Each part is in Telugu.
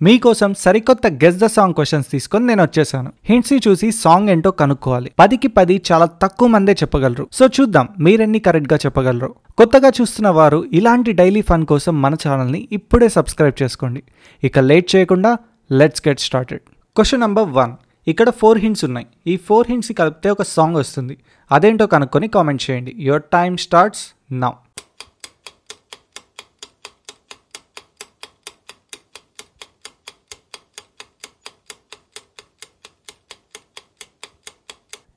మీకోసం సరికొత్త గెస్ ద సాంగ్ క్వశ్చన్స్ తీసుకొని నేను వచ్చేసాను. హింట్స్ ని చూసి సాంగ్ ఏంటో కనుక్కోవాలి. 10కి 10 చాలా తక్కువ మందే చెప్పగలరు. సో చూద్దాం మీరెన్ని కరెక్ట్ గా చెప్పగలరు. కొత్తగా చూస్తున్న వారు ఇలాంటి డైలీ ఫన్ కోసం మన ఛానల్ ని ఇప్పుడే సబ్స్క్రైబ్ చేసుకోండి. ఇక లేట్ చేయకుండా let's get started. Question number 1. ఇక్కడ 4 హింట్స్ ఉన్నాయి. ఈ 4 హింట్స్ కలిపితే ఒక సాంగ్ వస్తుంది. అదేంటో కనుక్కొని కామెంట్ చేయండి. Your time starts now.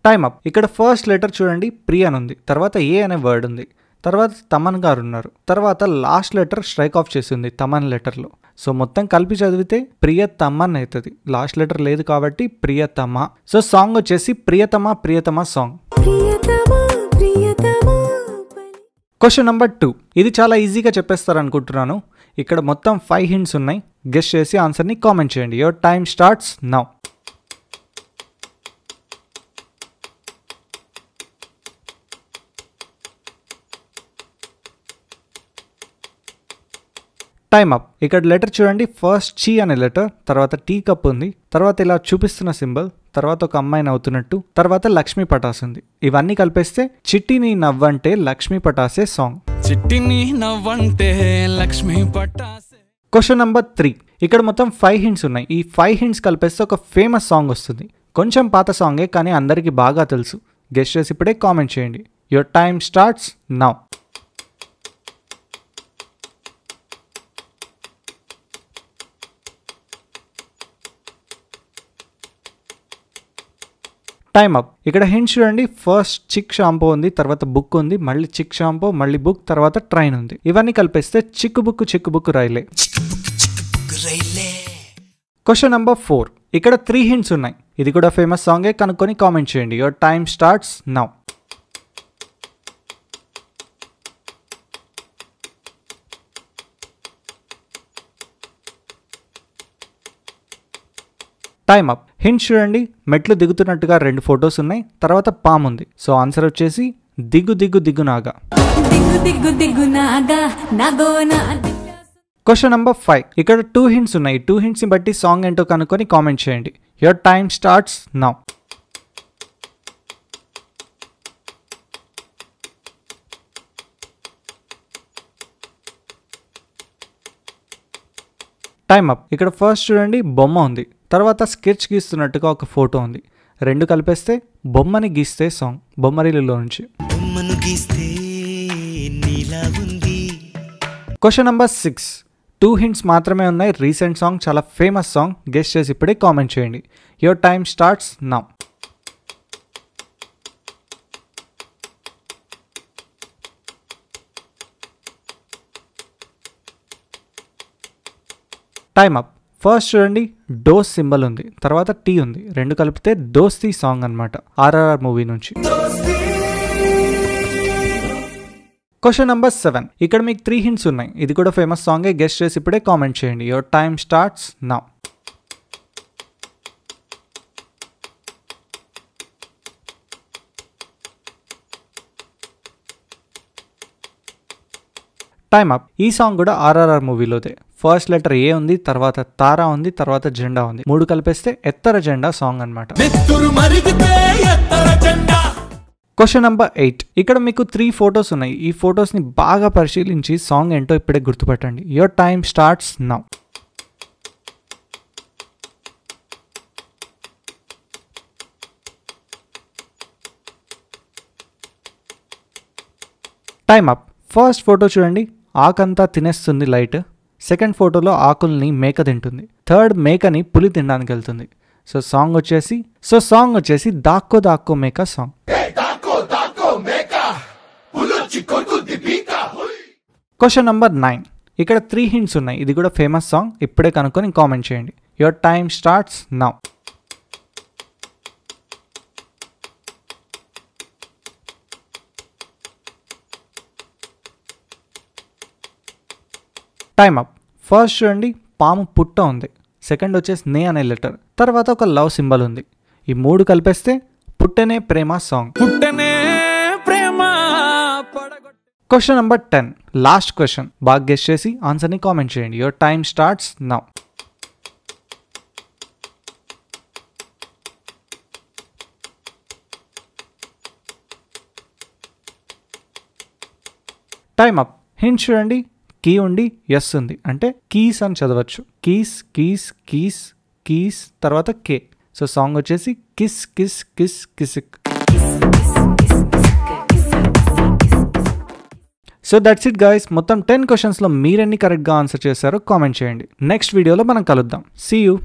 Time up. ఇక్కడ ఫస్ట్ లెటర్ చూడండి, ప్రి అని ఉంది. తర్వాత ఏ అనే వర్డ్ ఉంది. తర్వాత తమన్ గారు ఉన్నారు. తర్వాత లాస్ట్ లెటర్ స్ట్రైక్ ఆఫ్ చేసింది తమన్ లెటర్లో. సో మొత్తం కలిపి చదివితే ప్రియతమన్ అవుతుంది. లాస్ట్ లెటర్ లేదు కాబట్టి ప్రియతమ. సో సాంగ్ వచ్చేసి ప్రియతమ ప్రియతమ సాంగ్. Question number 2. ఇది చాలా ఈజీగా చెప్పేస్తారు అనుకుంటున్నాను. ఇక్కడ మొత్తం 5 హింట్స్ ఉన్నాయి. గెస్ చేసి ఆన్సర్ని కామెంట్ చేయండి. Your time starts now. Time up. ఇక్కడ లెటర్ చూడండి, ఫస్ట్ చి అనే లెటర్, తర్వాత టీ కప్ ఉంది, తర్వాత ఇలా చూపిస్తున్న సింబల్, తర్వాత ఒక అమ్మాయి నవ్వుతున్నట్టు, తర్వాత లక్ష్మీ పటాస్ ఉంది. ఇవన్నీ కలిపేస్తే చిట్టిని నవ్వంటే లక్ష్మీ పటాసే సాంగ్. చిట్టిని నవ్వంటే లక్ష్మీ పటాసే. Question number 3. ఇక్కడ మొత్తం 5 హింట్స్ ఉన్నాయి. ఈ 5 హింట్స్ కలిపేస్తే ఒక ఫేమస్ సాంగ్ వస్తుంది. కొంచెం పాత సాంగే కానీ అందరికీ బాగా తెలుసు. గెస్ట్ చేసి ఇప్పుడే కామెంట్ చేయండి. Your time starts now. Time up. ఇక్కడ హింట్స్ చూడండి, ఫస్ట్ చిక్ షాంపూ ఉంది, తర్వాత బుక్ ఉంది, మళ్ళీ చిక్ షాంపూ, మళ్ళీ బుక్, తర్వాత ట్రైన్ ఉంది. ఇవన్నీ కలిపేస్తే చిక్కు బుక్ రైలే. Question number 4. ఇక్కడ 3 హింట్స్ ఉన్నాయి. ఇది కూడా ఫేమస్ సాంగే, కనుక్కొని కామెంట్ చేయండి. Your time starts now. Time up. Hints చూడండి, మెట్లు దిగుతున్నట్టుగా 2 ఫొటోస్ ఉన్నాయి, తర్వాత పాము ఉంది. సో ఆన్సర్ వచ్చేసి దిగు నాగా. Question number 5. ఇక్కడ 2 హింట్స్ ఉన్నాయి. 2 హింట్స్ ని బట్టి సాంగ్ ఏంటో కనుక్కొని కామెంట్ చేయండి. Your time starts now. Time up. ఇక్కడ ఫస్ట్ చూడండి, బొమ్మ ఉంది, తర్వాత స్కెచ్ గీస్తున్నట్టుగా ఒక ఫోటో ఉంది. 2 కలిపేస్తే బొమ్మని గీస్తే సాంగ్, బొమ్మరిల్లులో నుంచి. Question number 6. 2 హింట్స్ మాత్రమే ఉన్నాయి. రీసెంట్ సాంగ్, చాలా ఫేమస్ సాంగ్. గెస్ చేసి ఇప్పుడే కామెంట్ చేయండి. Your time starts now. Time up. First చూడండి, డోస్ సింబల్ ఉంది, తర్వాత టీ ఉంది. 2 కలిపితే దోస్తీ సాంగ్ అనమాట, RRR మూవీ నుంచి. Question number 7. ఇక్కడ మీకు 3 హింట్స్ ఉన్నాయి. ఇది కూడా ఫేమస్ సాంగే. గెస్ట్ చేసి ఇప్పుడే కామెంట్ చేయండి. Your time starts now. Time up. ఈ సాంగ్ కూడా RRR మూవీలోదే. ఫస్ట్ లెటర్ ఏ ఉంది, తర్వాత తారా ఉంది, తర్వాత జెండా ఉంది. 3 కలిపేస్తే ఎత్తర జెండా సాంగ్ అనమాట. Question number 8. ఇక్కడ మీకు 3 ఫొటోస్ ఉన్నాయి. ఈ ఫొటోస్ ని బాగా పరిశీలించి సాంగ్ ఏంటో ఇప్పుడే గుర్తుపట్టండి. Your time starts now. Time up. First photo చూడండి, ఆకంతా తినేస్తుంది లైట్. సెకండ్ ఫోటోలో ఆకుల్ని మేక తింటుంది. థర్డ్ మేకని పులి తినడానికి వెళ్తుంది. సో సాంగ్ వచ్చేసి దాక్కో దాక్కో మేక సాంగ్. Question number 9. ఇక్కడ 3 హింట్స్ ఉన్నాయి. ఇది కూడా ఫేమస్ సాంగ్. ఇప్పుడే కనుక్కొని కామెంట్ చేయండి. Your time starts now. Time up. First చూడండి, పాము పుట్ట ఉంది. సెకండ్ వచ్చేసి నే అనే లెటర్, తర్వాత ఒక లవ్ సింబల్ ఉంది. ఈ 3 కలిపేస్తే పుట్టనే ప్రేమ song. Question number 10. Last question. బాగా గెస్ చేసి ఆన్సర్ని కామెంట్ చేయండి. Your time starts now. Time up. Hint చూడండి, కీ ఉండి ఎస్ ఉంది అంటే కీస్ అని చదవచ్చు. కీస్ కీస్ కీస్ కీస్ తర్వాత కే. సో సాంగ్ వచ్చేసి kiss kiss kiss Kissik. So that's it guys. మొత్తం 10 క్వశ్చన్స్లో మీరెన్ని కరెక్ట్గా ఆన్సర్ చేశారో కామెంట్ చేయండి. నెక్స్ట్ వీడియోలో మనం కలుద్దాం. See you.